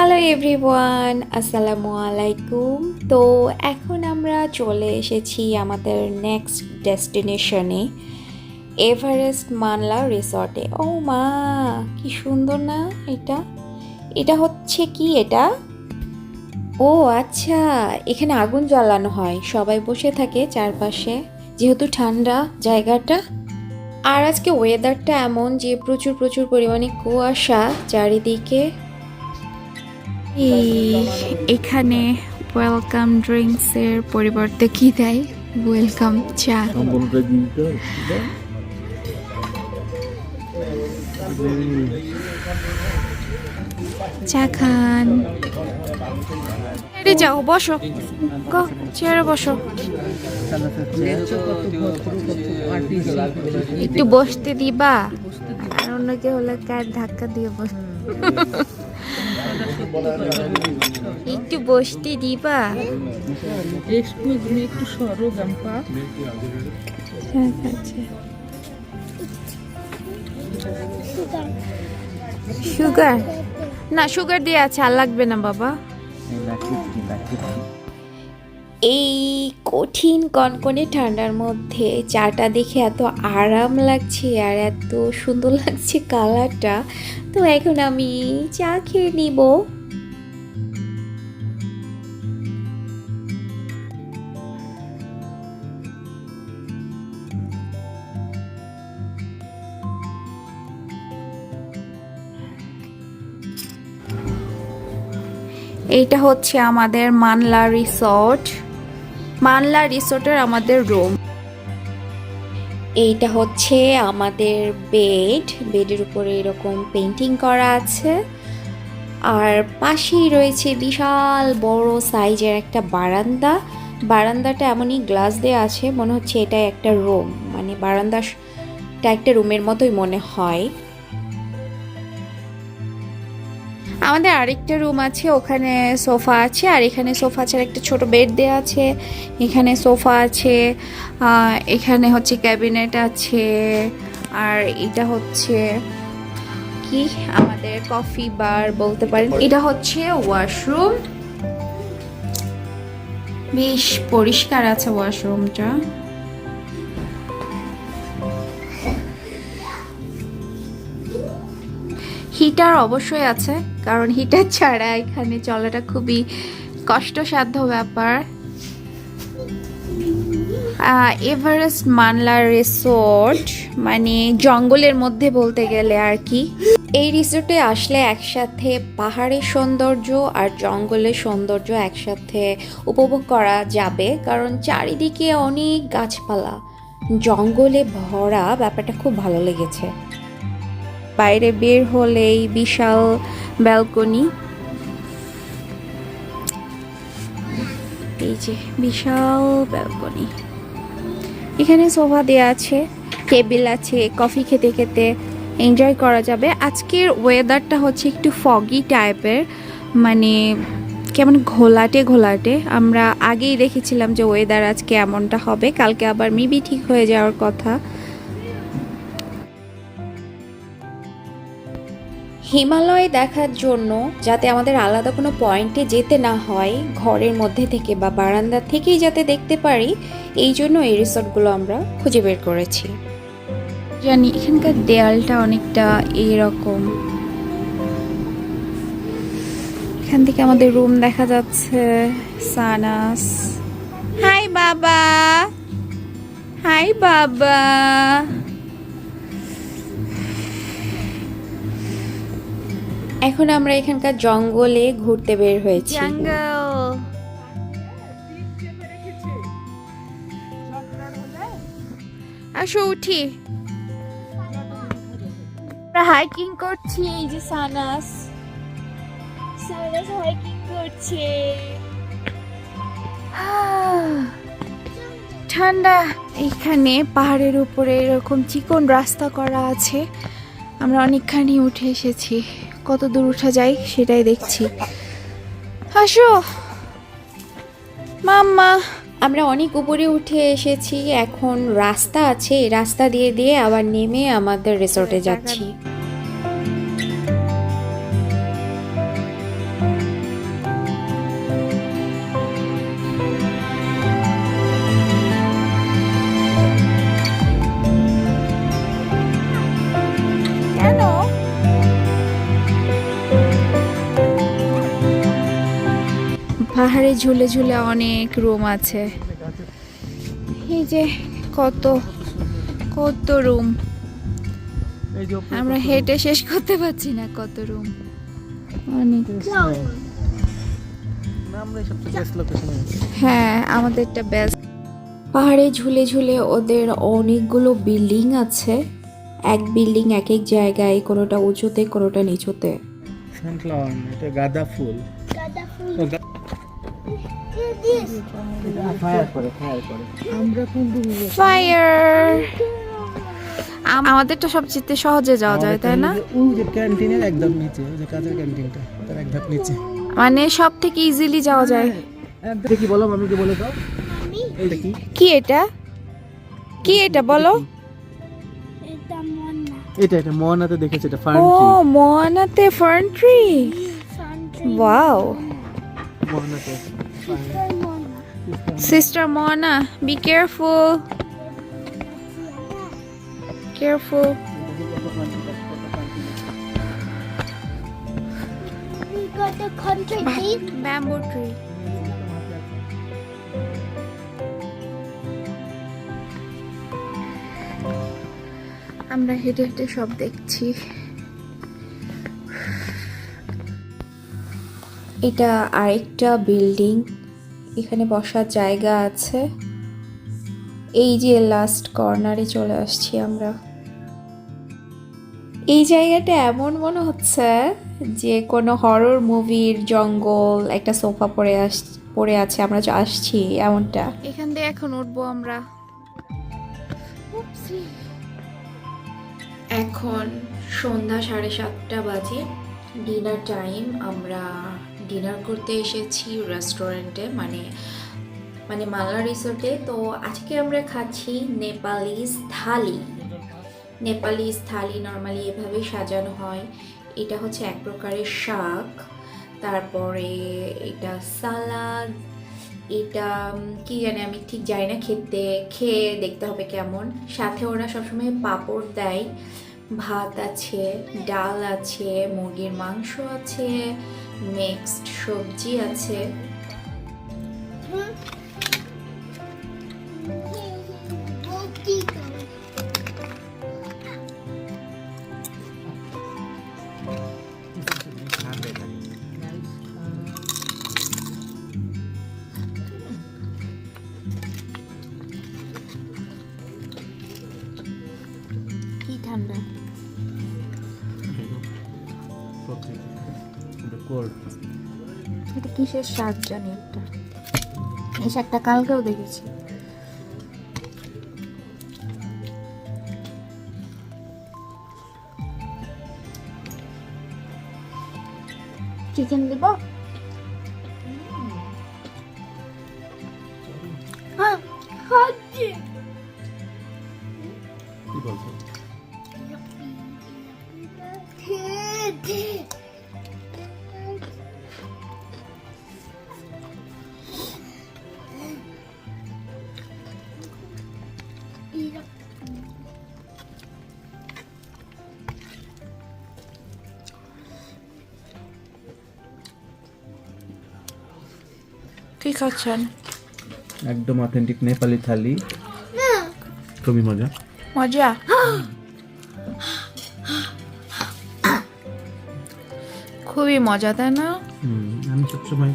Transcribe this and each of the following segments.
Hello everyone, আসসালামু আলাইকুম। তো এখন আমরা চলে এসেছি আমাদের নেক্সট ডেস্টিনেশনে, এভারেস্ট মানলা রিসর্টে। ও মা, কি সুন্দর না এটা! এটা হচ্ছে কি এটা? ও আচ্ছা, এখানে আগুন জ্বালানো হয়, সবাই বসে থাকে চারপাশে, যেহেতু ঠান্ডা জায়গাটা। আর আজকে ওয়েদারটা এমন যে প্রচুর প্রচুর পরিমাণে কুয়াশা চারিদিকে। এখানে ওয়েলকাম ড্রিঙ্কস এর পরিবর্তে কি দেয়? ওয়েলকাম চা। চা খান। যাও বসো, চেয়ারে বসো। একটু বসতে দিবা, আর অন্য কেউ হলে কার ধাক্কা দিয়ে বস। একটু বসতে দিবা। একটু সরো গাম্পা। সুগার না, সুগার দিয়ে আছে, আর লাগবে না বাবা। এই কঠিন কনকনে ঠান্ডার মধ্যে চাটা দেখে এত আরাম লাগছে আর এত সুন্দর লাগছে কালারটা। তো এখন আমি চা খেয়ে নিব। এইটা হচ্ছে আমাদের মানলা রিসর্ট। মানলা রিসোর্টের আমাদের রুম। এইটা হচ্ছে আমাদের বেডের উপরে এরকম পেন্টিং করা আছে। আর পাশেই রয়েছে বিশাল বড় সাইজের একটা বারান্দা। বারান্দাটা এমনই গ্লাস দেওয়া আছে, মনে হচ্ছে এটা একটা রুম, মানে বারান্দাটা একটা রুমের মতোই মনে হয়। আমাদের আরেকটা রুম আছে, ওখানে সোফা আছে, আর এখানে সোফা ছাড়া একটা ছোট বেড দেওয়া আছে। এখানে সোফা আছে, এখানে হচ্ছে ক্যাবিনেট আছে, আর এটা হচ্ছে কি আমাদের কফি বার বলতে পারেন। এটা হচ্ছে ওয়াশরুম, বেশ পরিষ্কার আছে ওয়াশরুমটা। হিটার অবশ্যই আছে, কারণ হিটার ছাড়া এখানে চলাটা খুবই কষ্টসাধ্য ব্যাপার। এভারেস্ট মানলা রিসোর্ট মানে জঙ্গলের মধ্যে বলতে গেলে আর কি। এই রিসোর্টে আসলে একসাথে পাহাড়ের সৌন্দর্য আর জঙ্গলের সৌন্দর্য একসাথে উপভোগ করা যাবে, কারণ চারিদিকে অনেক গাছপালা, জঙ্গলে ভরা, ব্যাপারটা খুব ভালো লেগেছে। বাইরে বের হলেই বিশাল ব্যালকনি, এই যে বিশাল ব্যালকনি। এখানে সোফা দেওয়া আছে, টেবিল আছে, কফি খেতে খেতে এনজয় করা যাবে। আজকের ওয়েদারটা হচ্ছে একটু ফগি টাইপের, মানে কেমন ঘোলাটে ঘোলাটে। আমরা আগেই দেখেছিলাম যে ওয়েদার আজকে এমনটা হবে, কালকে আবার মেবি ঠিক হয়ে যাওয়ার কথা। হিমালয় দেখার জন্য, যাতে আমাদের আলাদা কোনো পয়েন্টে যেতে না হয়, ঘরের মধ্যে থেকে বা বারান্দা থেকেই যাতে দেখতে পারি, এই জন্য এই রিসর্টগুলো আমরা খুঁজে বের করেছি। জানি এখানকার দেয়ালটা অনেকটা এইরকম। এখান থেকে আমাদের রুম দেখা যাচ্ছে। সানাস, হাই বাবা, হাই বাবা। এখন আমরা এখানকার জঙ্গলে ঘুরতে বের হয়েছি। আসো উঠি, আমরা হাইকিং করছি। এই যে সানাস হাইকিং করছে। ঠান্ডা। এখানে পাহাড়ের উপরে এরকম চিকন রাস্তা করা আছে, আমরা অনেকখানি উঠে এসেছি। কত দূর উঠা যায় সেটাই দেখছি। আসো মাম্মা। আমরা অনেক উপরে উঠে এসেছি, এখন রাস্তা আছে, এই রাস্তা দিয়ে দিয়ে আবার নেমে আমাদের রিসোর্টে যাচ্ছি। কেন? পাহাড়ে ঝুলে ঝুলে অনেক রুম আছে। এই যে কত কত রুম, আমরা হেঁটে শেষ করতে পারছি না, কত রুম অনেক। হ্যাঁ, আমাদেরটা বেস্ট। পাহাড়ে ঝুলে ঝুলে ওদের অনেকগুলো বিল্ডিং আছে, এক বিল্ডিং এক এক জায়গায়, কোনোটা উঁচুতে কোনোটা নিচুতে। সানফ্লাওয়ার, এটা গাঁদা ফুল। গাঁদা ফুল। ফায়ার করে। আমরা কিন্তু ফায়ার। আমাদেরটা সবচেয়ে সহজে যাওয়া যায়, তাই না? ওই যে ক্যান্টিনের একদম নিচে, ওই যে কাজের ক্যান্টিনটা তার একদম নিচে, মানে সব থেকে ইজিলি যাওয়া যায়। দেখি বলো, মামিকে বলে দাও। এটা কি? কি এটা? কি এটা বলো? এটা মোহনাতে দেখেছি, এটা ফার্ন ও, ট্রি। মোহনাতে ফার্ন ট্রি। ওয়াও। মোহনাতে Sister Mona, be careful. Careful. We got the country seat. Bamboo tree. আমরা হেঁটে হেঁটে সব দেখছি। এটা আরেকটা বিল্ডিং, এখানে বসার জায়গা আছে। এই যে লাস্ট কর্নারে চলে আসছি আমরা। এই জায়গাটা এমন মনে হচ্ছে যে কোনো হরর মুভির জঙ্গল, একটা সোফা পড়ে আছে, আমরা আসছি এমনটা। এখান দিয়ে এখন উঠবো আমরা। এখন সন্ধ্যা 7:30 বাজে, ডিনার টাইম। আমরা ডিনার করতে এসেছি রেস্টুরেন্টে, মানে মালনা রিসোর্টে। তো আজকে আমরা খাচ্ছি নেপালিজ থালি। নেপালিজ থালি নর্মালি এভাবেই সাজানো হয়। এটা হচ্ছে এক প্রকারের শাক, তারপরে এটা সালাদ, এটা কি জানি আমি ঠিক জানি না, খেয়ে দেখতে হবে কেমন। সাথে ওরা সবসময় পাঁপড় দেয়, ভাত আছে, ডাল আছে, মুরগির মাংস আছে, মিক্সড সবজি আছে। কি ঠান্ডা? এটা কিসের শাক জানি একটা, এই শাকটা কালকেও দেখেছি। চিকেন দিব? হ্যাঁ, খাচ্ছি। কি বলছো? কি খাচ্ছেন? একদম অথেন্টিক নেপালি থালি, খুবই মজা। মজা? খুবই মজা, তাই না? আমি সবসময়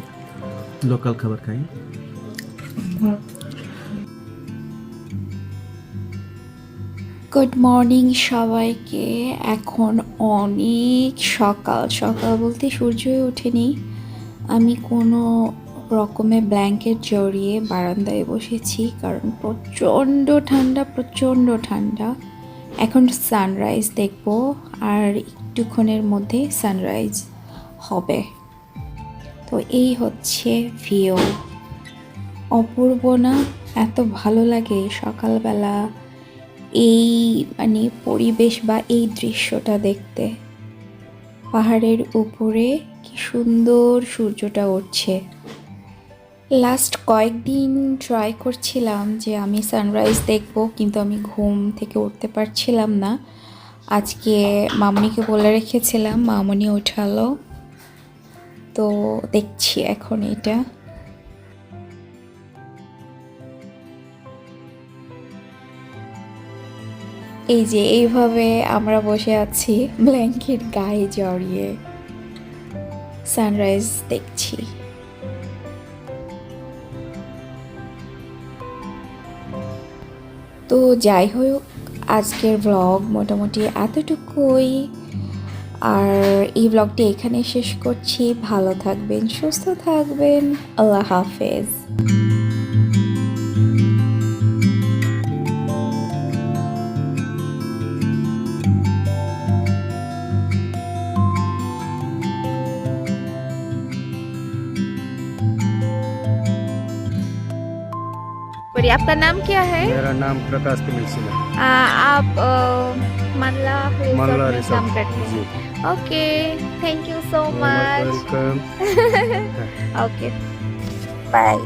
লোকাল খাবার খাই। গুড মর্নিং সবাইকে। এখন অনেক সকাল সকাল বলতে সূর্যই ওঠেনি। আমি কোনো রকমে ব্ল্যাঙ্কেট জড়িয়ে বারান্দায় বসেছি, কারণ প্রচণ্ড ঠান্ডা। এখন সানরাইজ দেখব, আর একটুক্ষণের মধ্যে সানরাইজ হবে। তো এই হচ্ছে ভিউ, অপূর্ব না? এত ভালো লাগে সকালবেলা এই পরিবেশ বা এই দৃশ্যটা দেখতে। পাহাড়ের উপরে কি সুন্দর সূর্যটা উঠছে। লাস্ট কয়েকদিন ট্রাই করছিলাম যে আমি সানরাইজ দেখব, কিন্তু আমি ঘুম থেকে উঠতে পারছিলাম না। আজকে মাম্মিকে বলে রেখেছিলাম, মামনি উঠালো, তো দেখছি এখন এটা। এই যে এইভাবে আমরা বসে আছি ব্ল্যাঙ্কেট গায়ে জড়িয়ে, সানরাইজ দেখছি। তো যাই হোক, আজকের ব্লগ মোটামুটি এতটুকুই। আর এই ব্লগটি এখানে শেষ করছি। ভালো থাকবেন, সুস্থ থাকবেন, আল্লাহ হাফেজ। आपका नाम क्या है? मेरा नाम प्रकाश तिमिल सिंह है। आप मंडला मंडला रिसोर्ट में रिसोर्ट काम करते जी। हैं? Okay, thank you so much. Welcome. Okay, bye.